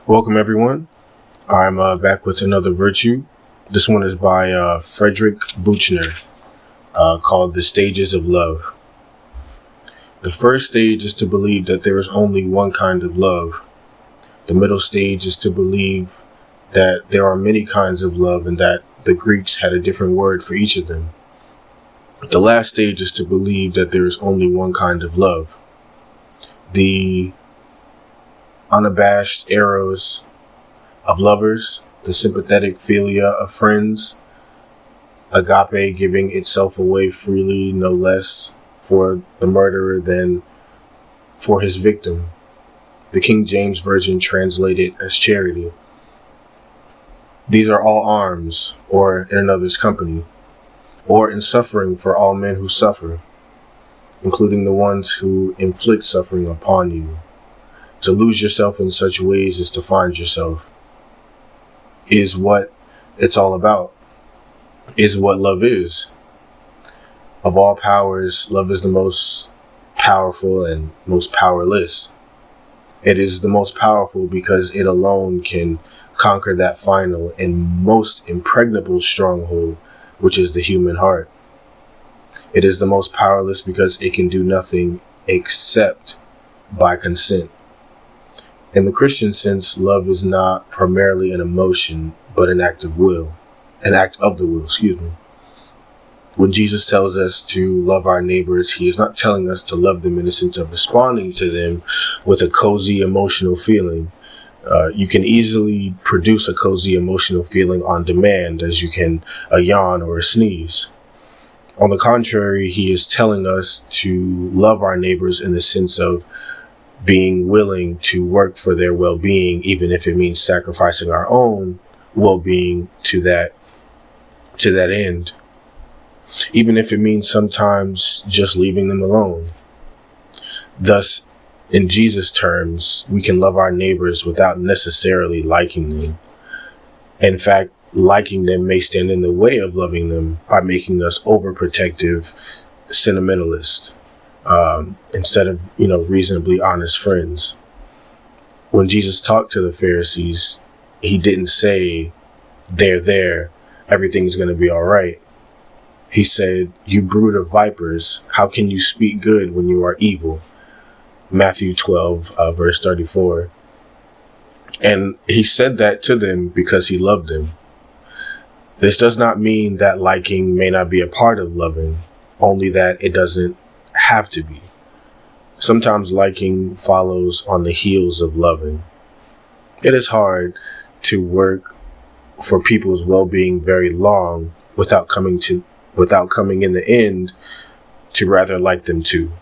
Welcome, everyone. I'm back with another virtue. This one is by Frederick Buchner, called The Stages of Love. The first stage is to believe that there is only one kind of love. The middle stage is to believe that there are many kinds of love and that the Greeks had a different word for each of them. The last stage is to believe that there is only one kind of love. The unabashed eros of lovers, the sympathetic philia of friends, agape giving itself away freely, no less for the murderer than for his victim. The King James Version translated as charity. These are all arms, or in another's company, or in suffering for all men who suffer, including the ones who inflict suffering upon you. To lose yourself in such ways is to find yourself, is what it's all about, is what love is. Of all powers, love is the most powerful and most powerless. It is the most powerful because it alone can conquer that final and most impregnable stronghold, which is the human heart. It is the most powerless because it can do nothing except by consent. In the Christian sense, love is not primarily an emotion, but an act of the will. When Jesus tells us to love our neighbors, he is not telling us to love them in the sense of responding to them with a cozy emotional feeling. You can easily produce a cozy emotional feeling on demand, as you can a yawn or a sneeze. On the contrary, he is telling us to love our neighbors in the sense of being willing to work for their well-being, even if it means sacrificing our own well-being to that end, even if it means sometimes just leaving them alone. Thus, in Jesus' terms, we can love our neighbors without necessarily liking them. In fact, liking them may stand in the way of loving them by making us overprotective sentimentalists. Instead of, reasonably honest friends. When Jesus talked to the Pharisees, he didn't say, they're there, everything's going to be all right. He said, you brood of vipers, how can you speak good when you are evil? Matthew 12, verse 34. And he said that to them because he loved them. This does not mean that liking may not be a part of loving, only that it doesn't have to be. Sometimes liking follows on the heels of loving. It is hard to work for people's well-being very long without coming in the end to rather like them too.